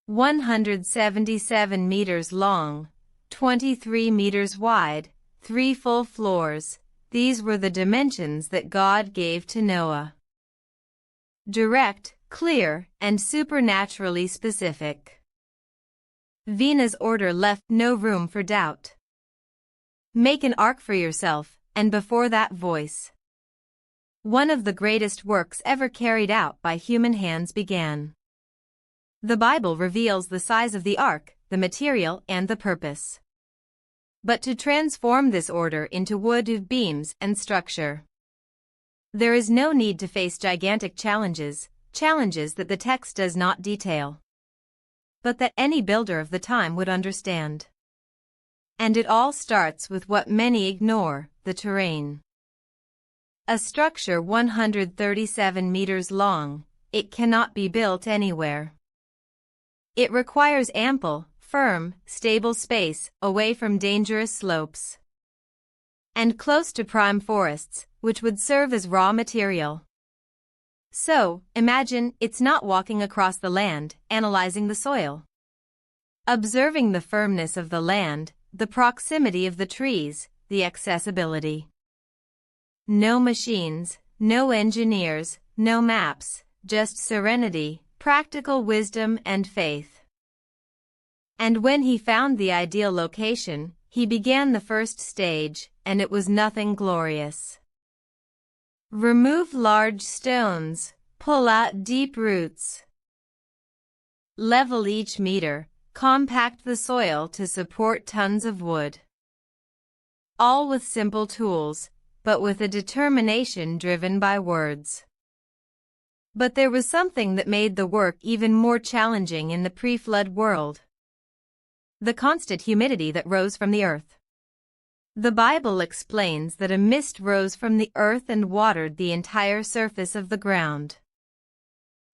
177 meters long, 23 meters wide, 3 full floors. These were the dimensions that God gave to Noah. Direct, clear, and supernaturally specific. Vina's order left no room for doubt. Make an ark for yourself, and before that voice, one of the greatest works ever carried out by human hands began. The Bible reveals the size of the ark, the material, and the purpose. But to transform this order into wood beams and structure, there is no need to face gigantic challenges that the text does not detail, but that any builder of the time would understand. And it all starts with what many ignore, the terrain. A structure 137 meters long, it cannot be built anywhere. It requires ample, firm, stable space, away from dangerous slopes, and close to prime forests, which would serve as raw material. So, imagine, it's not walking across the land, analyzing the soil, observing the firmness of the land, the proximity of the trees, the accessibility. No machines, no engineers, no maps, just serenity, practical wisdom and faith. And when he found the ideal location, he began the first stage, and it was nothing glorious. Remove large stones, pull out deep roots, level each meter, compact the soil to support tons of wood. All with simple tools, but with a determination driven by words. But there was something that made the work even more challenging in the pre-flood world. The constant humidity that rose from the earth. The Bible explains that a mist rose from the earth and watered the entire surface of the ground.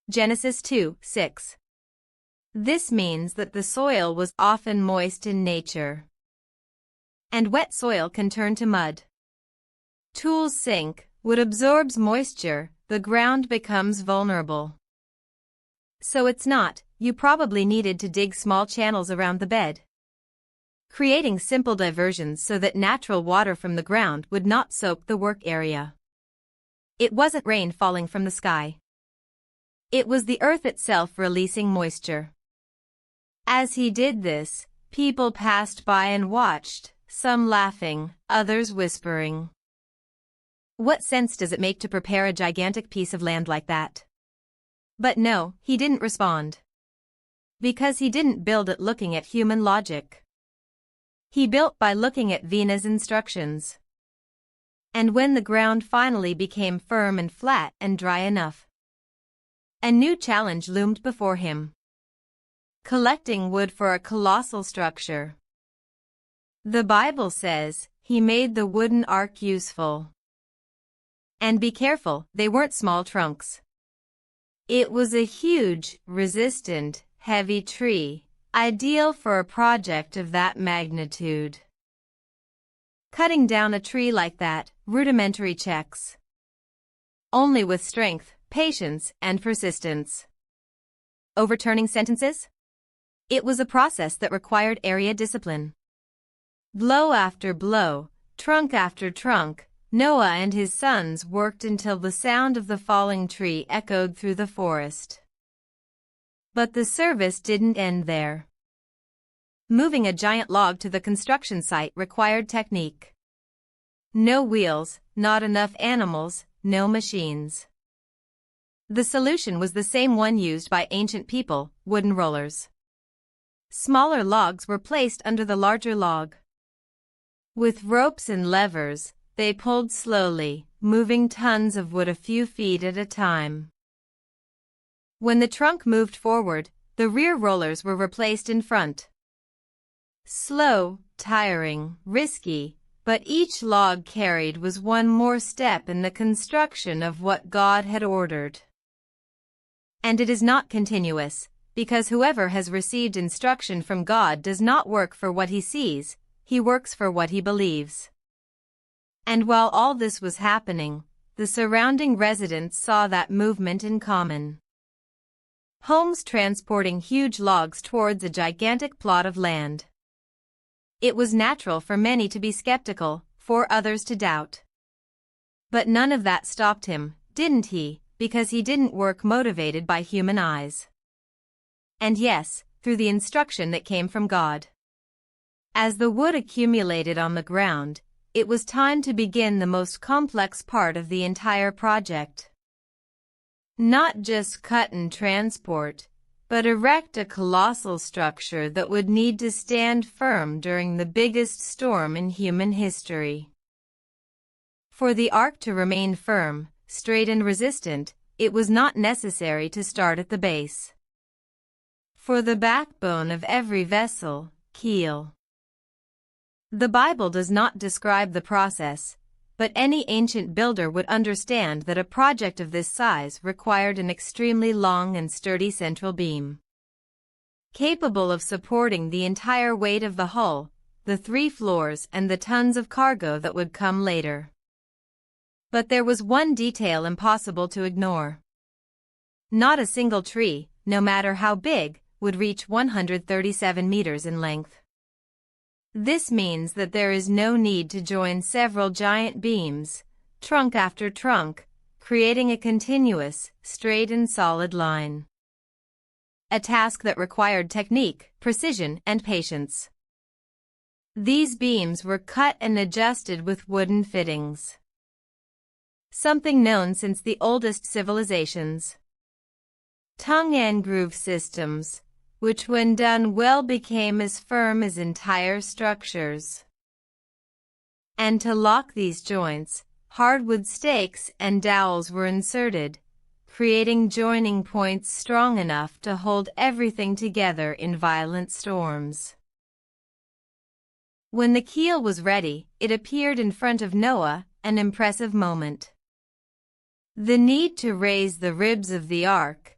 Genesis 2:6. This means that the soil was often moist in nature. And wet soil can turn to mud. Tools sink, wood absorbs moisture, the ground becomes vulnerable. So it's not, you probably needed to dig small channels around the bed, creating simple diversions so that natural water from the ground would not soak the work area. It wasn't rain falling from the sky. It was the earth itself releasing moisture. As he did this, people passed by and watched, some laughing, others whispering. What sense does it make to prepare a gigantic piece of land like that? But no, he didn't respond. Because he didn't build it looking at human logic. He built by looking at Vina's instructions. And when the ground finally became firm and flat and dry enough, a new challenge loomed before him. Collecting wood for a colossal structure. The Bible says, he made the wooden ark useful. And be careful, they weren't small trunks. It was a huge, resistant, heavy tree, ideal for a project of that magnitude. Cutting down a tree like that, rudimentary checks. Only with strength, patience, and persistence. Overturning sentences? It was a process that required area discipline. Blow after blow, trunk after trunk, Noah and his sons worked until the sound of the falling tree echoed through the forest. But the service didn't end there. Moving a giant log to the construction site required technique. No wheels, not enough animals, no machines. The solution was the same one used by ancient people, wooden rollers. Smaller logs were placed under the larger log. With ropes and levers, they pulled slowly, moving tons of wood a few feet at a time. When the trunk moved forward, the rear rollers were replaced in front. Slow, tiring, risky, but each log carried was one more step in the construction of what God had ordered. And it is not continuous, because whoever has received instruction from God does not work for what he sees, he works for what he believes. And while all this was happening, the surrounding residents saw that movement in common. homes transporting huge logs towards a gigantic plot of land. It was natural for many to be skeptical, for others to doubt. But none of that stopped him, didn't he, because he didn't work motivated by human eyes. And yes, through the instruction that came from God. As the wood accumulated on the ground, it was time to begin the most complex part of the entire project. Not just cut and transport, but erect a colossal structure that would need to stand firm during the biggest storm in human history. For the ark to remain firm, straight and resistant, it was not necessary to start at the base. For the backbone of every vessel, keel. The Bible does not describe the process, but any ancient builder would understand that a project of this size required an extremely long and sturdy central beam, capable of supporting the entire weight of the hull, the 3 floors and the tons of cargo that would come later. But there was one detail impossible to ignore. Not a single tree, no matter how big, would reach 137 meters in length. This means that there is no need to join several giant beams, trunk after trunk, creating a continuous, straight and solid line. A task that required technique, precision, and patience. These beams were cut and adjusted with wooden fittings. Something known since the oldest civilizations. Tongue and groove systems, which when done well became as firm as entire structures. And to lock these joints, hardwood stakes and dowels were inserted, creating joining points strong enough to hold everything together in violent storms. When the keel was ready, it appeared in front of Noah, an impressive moment. The need to raise the ribs of the ark.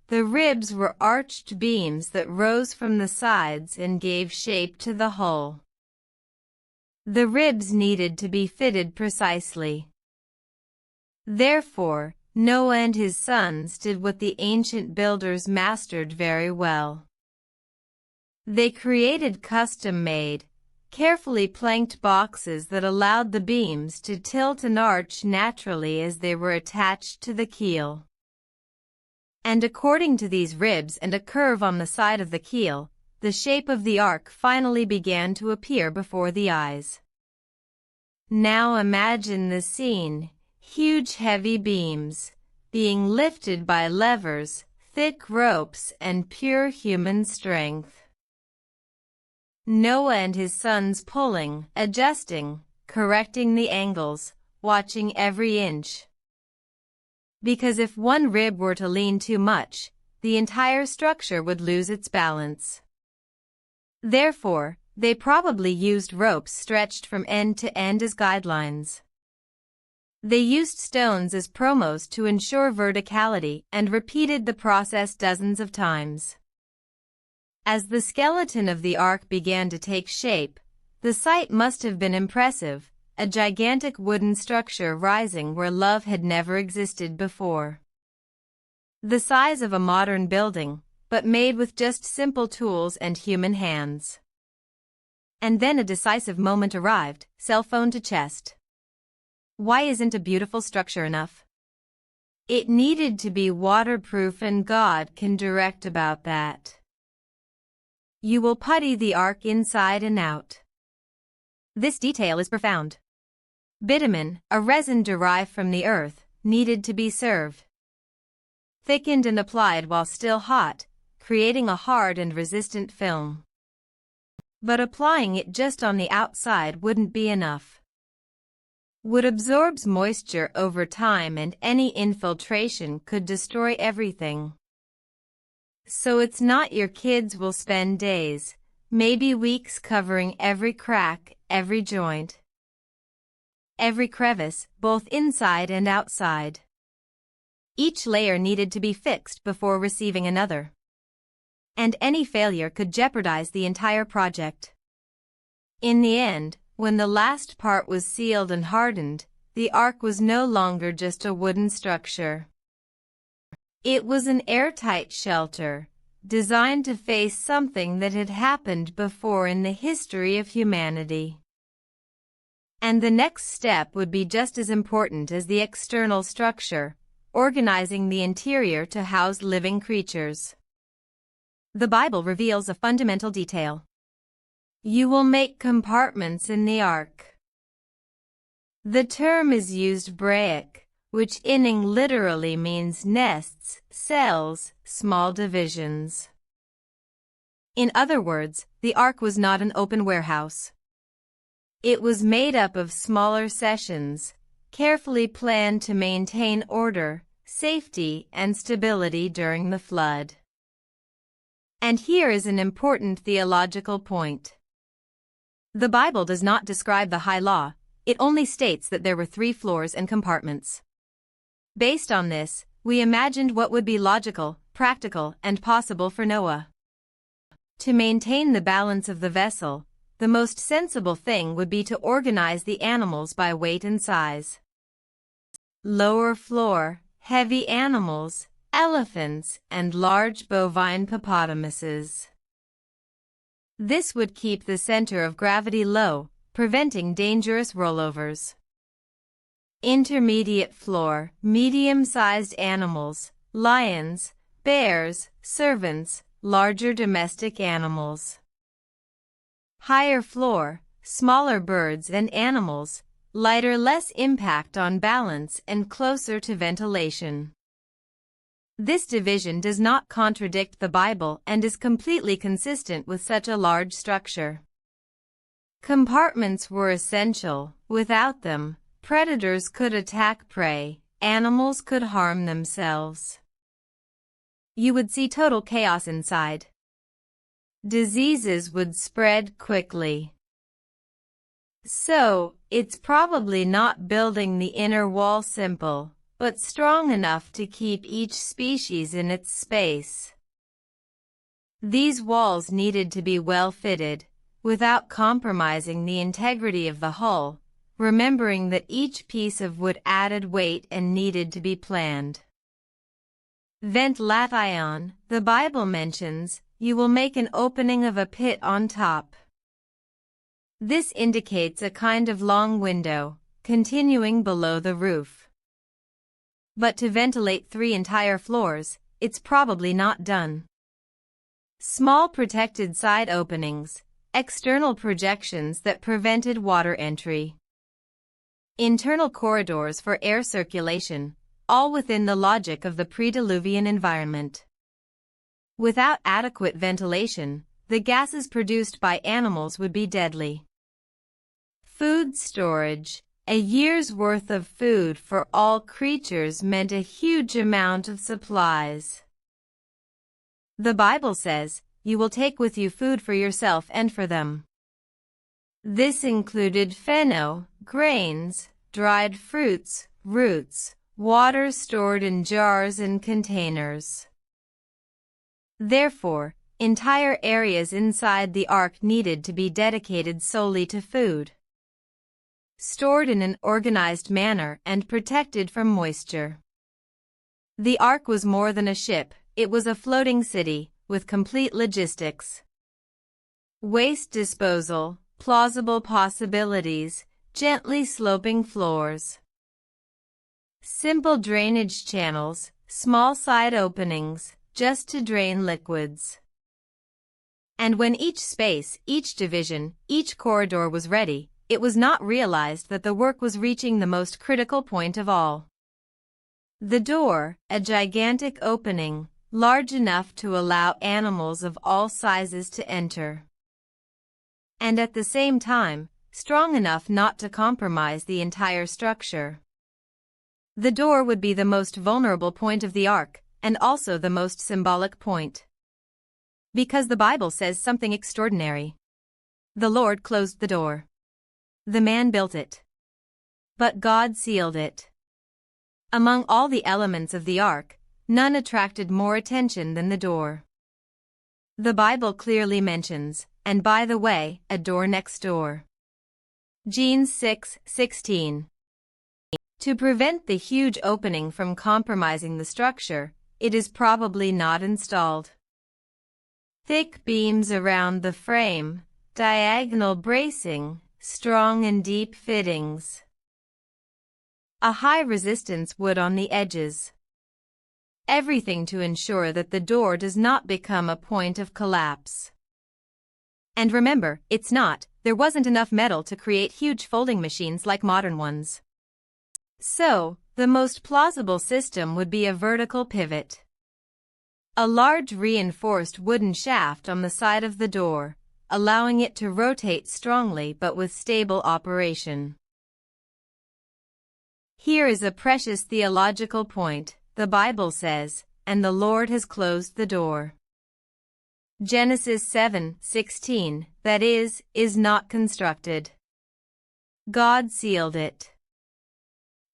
The ribs were arched beams that rose from the sides and gave shape to the hull. The ribs needed to be fitted precisely. Therefore, Noah and his sons did what the ancient builders mastered very well. They created custom-made, carefully planked boxes that allowed the beams to tilt and arch naturally as they were attached to the keel. And according to these ribs and a curve on the side of the keel, the shape of the ark finally began to appear before the eyes. Now imagine the scene, huge heavy beams, being lifted by levers, thick ropes, and pure human strength. Noah and his sons pulling, adjusting, correcting the angles, watching every inch. Because if one rib were to lean too much, the entire structure would lose its balance. Therefore, they probably used ropes stretched from end to end as guidelines. They used stones as promos to ensure verticality and repeated the process dozens of times. As the skeleton of the ark began to take shape, the sight must have been impressive. A gigantic wooden structure rising where love had never existed before. The size of a modern building, but made with just simple tools and human hands. And then a decisive moment arrived, cell phone to chest. Why isn't a beautiful structure enough? It needed to be waterproof, and God can direct about that. You will putty the ark inside and out. This detail is profound. Bitumen, a resin derived from the earth, needed to be served. Thickened and applied while still hot, creating a hard and resistant film. But applying it just on the outside wouldn't be enough. Wood absorbs moisture over time, and any infiltration could destroy everything. So it's not your kids will spend days, maybe weeks covering every crack, every joint. Every crevice, both inside and outside. Each layer needed to be fixed before receiving another. And any failure could jeopardize the entire project. In the end, when the last part was sealed and hardened, the ark was no longer just a wooden structure. It was an airtight shelter, designed to face something that had happened before in the history of humanity. And the next step would be just as important as the external structure, organizing the interior to house living creatures. The Bible reveals a fundamental detail. You will make compartments in the ark. The term is used Hebraic, which inning literally means nests, cells, small divisions. In other words, the ark was not an open warehouse. It was made up of smaller sections, carefully planned to maintain order, safety, and stability during the flood. And here is an important theological point. The Bible does not describe the high law, it only states that there were 3 floors and compartments. Based on this, we imagined what would be logical, practical, and possible for Noah. To maintain the balance of the vessel, the most sensible thing would be to organize the animals by weight and size. Lower floor, heavy animals, elephants, and large bovine hippopotamuses. This would keep the center of gravity low, preventing dangerous rollovers. Intermediate floor, medium-sized animals, lions, bears, servants, larger domestic animals. Higher floor, smaller birds and animals, lighter, less impact on balance and closer to ventilation. This division does not contradict the Bible and is completely consistent with such a large structure. Compartments were essential. Without them, predators could attack prey, animals could harm themselves. You would see total chaos inside. Diseases would spread quickly. So, it's probably not building the inner wall simple, but strong enough to keep each species in its space. These walls needed to be well fitted, without compromising the integrity of the hull, remembering that each piece of wood added weight and needed to be planned. Ventilation, the Bible mentions, you will make an opening of a pit on top. This indicates a kind of long window, continuing below the roof. But to ventilate 3 entire floors, it's probably not done. Small protected side openings, external projections that prevented water entry. Internal corridors for air circulation, all within the logic of the pre-Diluvian environment. Without adequate ventilation, the gases produced by animals would be deadly. Food storage, a year's worth of food for all creatures, meant a huge amount of supplies. The Bible says, you will take with you food for yourself and for them. This included fenno, grains, dried fruits, roots, water stored in jars and containers. Therefore, entire areas inside the ark needed to be dedicated solely to food, stored in an organized manner and protected from moisture. The ark was more than a ship, it was a floating city, with complete logistics. Waste disposal, plausible possibilities, gently sloping floors. Simple drainage channels, small side openings, just to drain liquids. And when each space, each division, each corridor was ready, it was not realized that the work was reaching the most critical point of all. The door, a gigantic opening, large enough to allow animals of all sizes to enter. And at the same time, strong enough not to compromise the entire structure. The door would be the most vulnerable point of the ark, and also the most symbolic point. Because the Bible says something extraordinary. The Lord closed the door. The man built it. But God sealed it. Among all the elements of the ark, none attracted more attention than the door. The Bible clearly mentions, and by the way, a door next door. Gen 6:16. To prevent the huge opening from compromising the structure, it is probably not installed. Thick beams around the frame, diagonal bracing, strong and deep fittings. A high-resistance wood on the edges. Everything to ensure that the door does not become a point of collapse. And remember, there wasn't enough metal to create huge folding machines like modern ones. So, the most plausible system would be a vertical pivot. A large reinforced wooden shaft on the side of the door, allowing it to rotate strongly but with stable operation. Here is a precious theological point. The Bible says, "And the Lord has closed the door." Genesis 7:16, that is not constructed. God sealed it.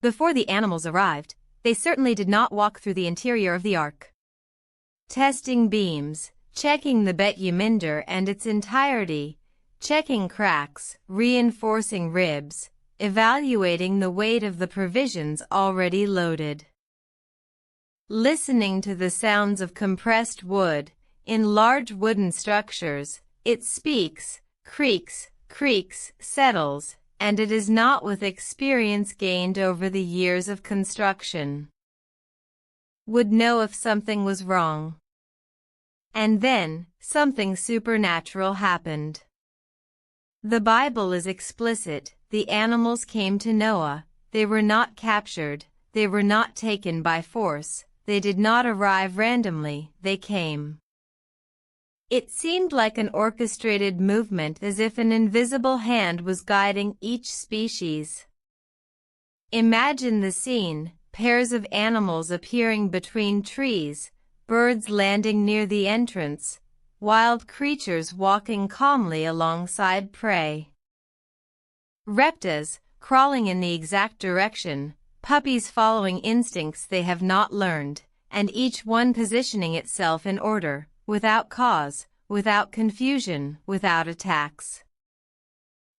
Before the animals arrived, they certainly did not walk through the interior of the ark. Testing beams, checking the betuminder and its entirety, checking cracks, reinforcing ribs, evaluating the weight of the provisions already loaded. Listening to the sounds of compressed wood, in large wooden structures, it speaks, creaks, settles, and it is not with experience gained over the years of construction. Would know if something was wrong. And then, something supernatural happened. The Bible is explicit. The animals came to Noah. They were not captured. They were not taken by force. They did not arrive randomly. They came. It seemed like an orchestrated movement, as if an invisible hand was guiding each species. Imagine the scene, pairs of animals appearing between trees, birds landing near the entrance, wild creatures walking calmly alongside prey. Reptiles, crawling in the exact direction, puppies following instincts they have not learned, and each one positioning itself in order, without cause, without confusion, without attacks.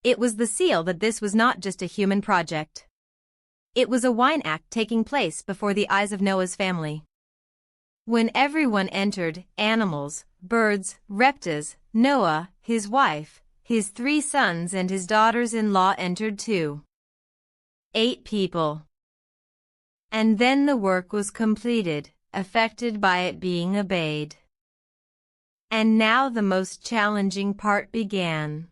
It was the seal that this was not just a human project. It was a wine act taking place before the eyes of Noah's family. When everyone entered, animals, birds, reptiles, Noah, his wife, his 3 sons and his daughters-in-law entered too. 8 people. And then the work was completed, affected by it being obeyed. And now the most challenging part began.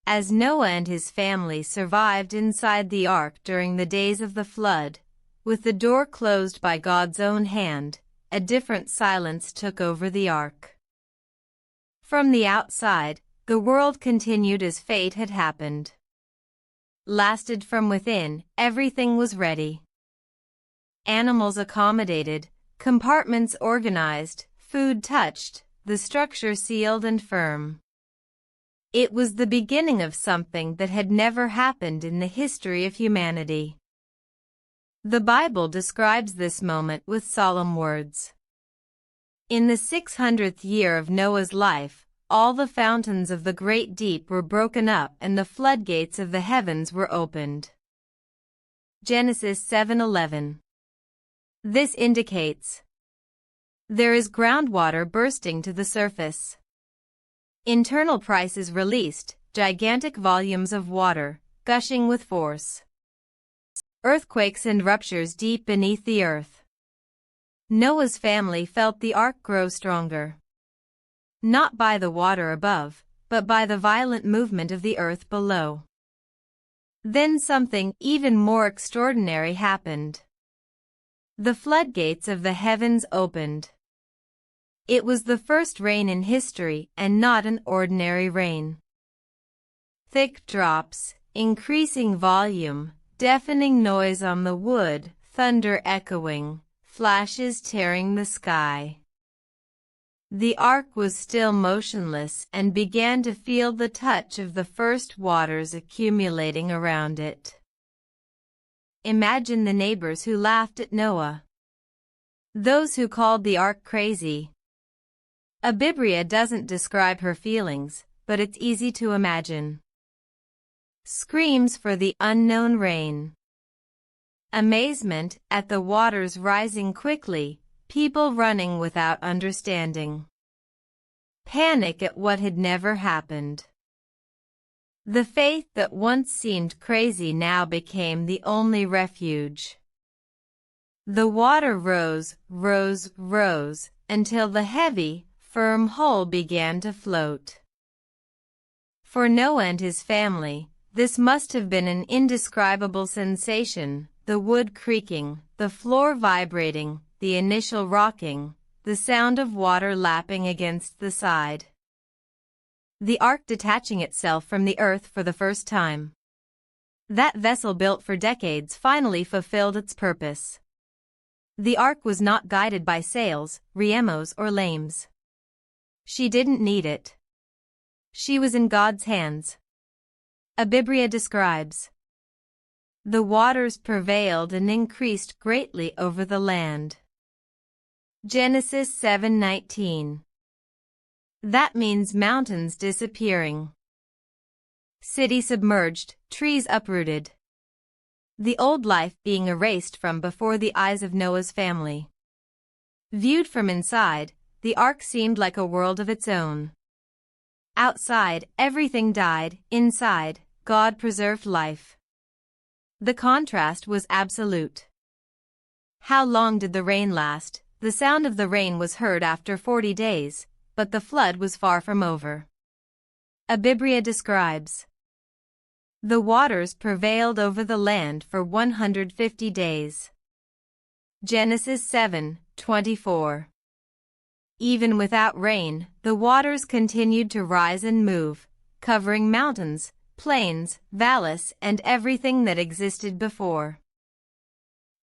As Noah and his family survived inside the ark during the days of the flood, with the door closed by God's own hand, a different silence took over the ark. From the outside, the world continued as fate had happened. Lasted from within, everything was ready. Animals accommodated, compartments organized, food touched, the structure sealed and firm. It was the beginning of something that had never happened in the history of humanity. The Bible describes this moment with solemn words. In the 600th year of Noah's life, all the fountains of the great deep were broken up and the floodgates of the heavens were opened. Genesis 7:11. This indicates there is groundwater bursting to the surface. Internal prices released, gigantic volumes of water, gushing with force. Earthquakes and ruptures deep beneath the earth. Noah's family felt the ark grow stronger. Not by the water above, but by the violent movement of the earth below. Then something even more extraordinary happened. The floodgates of the heavens opened. It was the first rain in history and not an ordinary rain. Thick drops, increasing volume, deafening noise on the wood, thunder echoing, flashes tearing the sky. The ark was still motionless and began to feel the touch of the first waters accumulating around it. Imagine the neighbors who laughed at Noah. Those who called the ark crazy. Abibria doesn't describe her feelings, but it's easy to imagine. Screams for the unknown rain. Amazement at the waters rising quickly, people running without understanding. Panic at what had never happened. The faith that once seemed crazy now became the only refuge. The water rose, rose, rose, until the heavy, firm hull began to float. For Noah and his family, this must have been an indescribable sensation, the wood creaking, the floor vibrating, the initial rocking, the sound of water lapping against the side. The ark detaching itself from the earth for the first time. That vessel built for decades finally fulfilled its purpose. The ark was not guided by sails, remos or lames. She didn't need it. She was in God's hands. Abibria describes. The waters prevailed and increased greatly over the land. Genesis 7:19. That means mountains disappearing. City submerged, trees uprooted. The old life being erased from before the eyes of Noah's family. Viewed from inside, the ark seemed like a world of its own. Outside, everything died. Inside, God preserved life. The contrast was absolute. How long did the rain last? The sound of the rain was heard after 40 days, but the flood was far from over. Abibria describes. The waters prevailed over the land for 150 days. Genesis 7:24. Even without rain, the waters continued to rise and move, covering mountains, plains, valleys, and everything that existed before.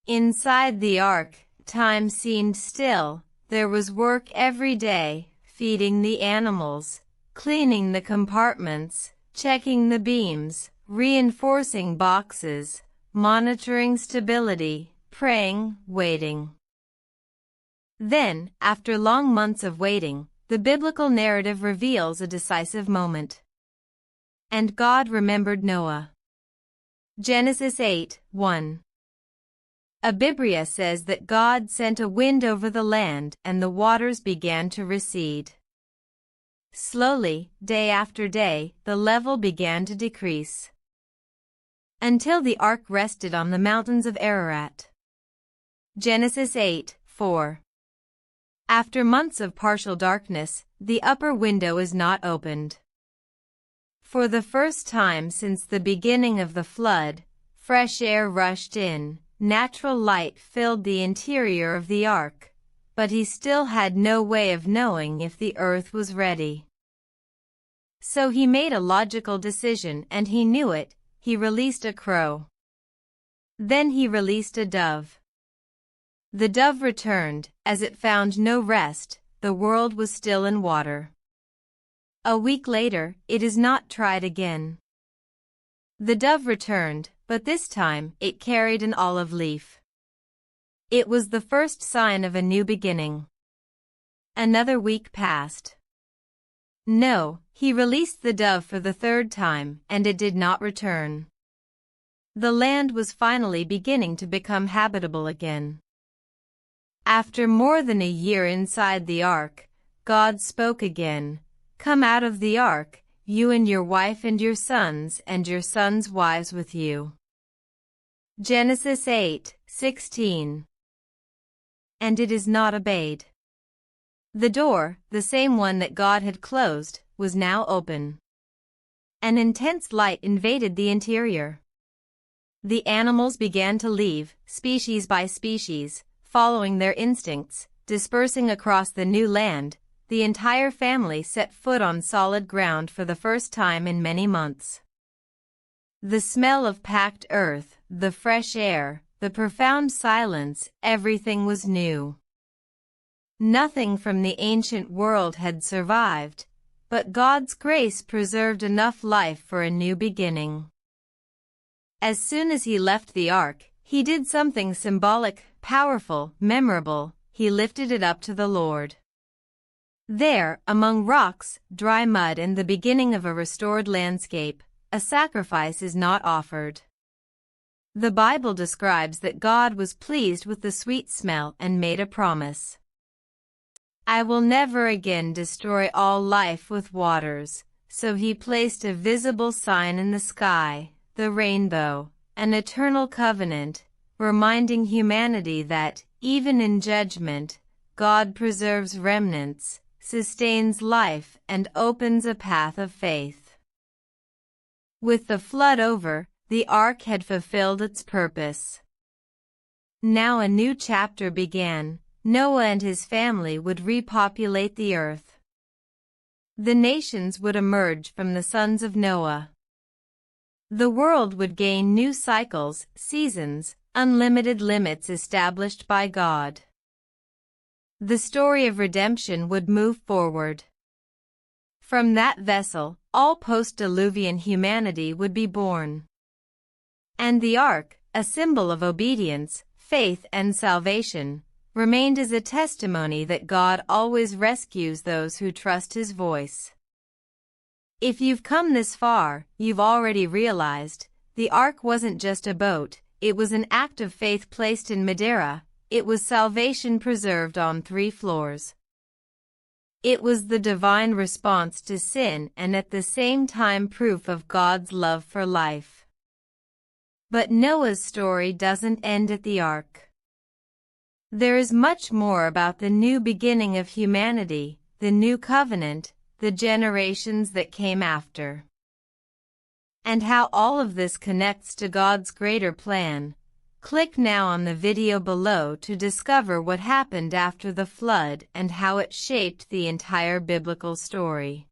Inside the ark, time seemed still. There was work every day, feeding the animals, cleaning the compartments, checking the beams, reinforcing boxes, monitoring stability, praying, waiting. Then, after long months of waiting, the biblical narrative reveals a decisive moment. And God remembered Noah. Genesis 8:1. Abibria says that God sent a wind over the land and the waters began to recede. Slowly, day after day, the level began to decrease. Until the ark rested on the mountains of Ararat. Genesis 8:4. After months of partial darkness, the upper window is not opened. For the first time since the beginning of the flood, fresh air rushed in, natural light filled the interior of the ark, but he still had no way of knowing if the earth was ready. So he made a logical decision and he knew it. He released a crow. Then he released a dove. The dove returned. As it found no rest, the world was still in water. A week later, it is not tried again. The dove returned, but this time it carried an olive leaf. It was the first sign of a new beginning. Another week passed. No, he released the dove for the third time, and it did not return. The land was finally beginning to become habitable again. After more than a year inside the ark, God spoke again. Come out of the ark, you and your wife and your sons wives with you. Genesis 8:16. And it is not obeyed. The door, the same one that God had closed, was now open. An intense light invaded the interior. The animals began to leave, species by species, following their instincts, dispersing across the new land. The entire family set foot on solid ground for the first time in many months. The smell of packed earth, the fresh air, the profound silence, everything was new. Nothing from the ancient world had survived, but God's grace preserved enough life for a new beginning. As soon as he left the ark, he did something symbolic, powerful, memorable. He lifted it up to the Lord. There, among rocks, dry mud and the beginning of a restored landscape, a sacrifice is not offered. The Bible describes that God was pleased with the sweet smell and made a promise. I will never again destroy all life with waters, so he placed a visible sign in the sky, the rainbow, an eternal covenant, reminding humanity that, even in judgment, God preserves remnants, sustains life, and opens a path of faith. With the flood over, the ark had fulfilled its purpose. Now a new chapter began. Noah and his family would repopulate the earth. The nations would emerge from the sons of Noah. The world would gain new cycles, seasons, unlimited limits established by God. The story of redemption would move forward. From that vessel, all post-Diluvian humanity would be born. And the ark, a symbol of obedience, faith, and salvation, remained as a testimony that God always rescues those who trust His voice. If you've come this far, you've already realized, the ark wasn't just a boat, it was an act of faith placed in Madeira, it was salvation preserved on 3 floors. It was the divine response to sin and at the same time proof of God's love for life. But Noah's story doesn't end at the ark. There is much more about the new beginning of humanity, the new covenant, the generations that came after. And how all of this connects to God's greater plan. Click now on the video below to discover what happened after the flood and how it shaped the entire biblical story.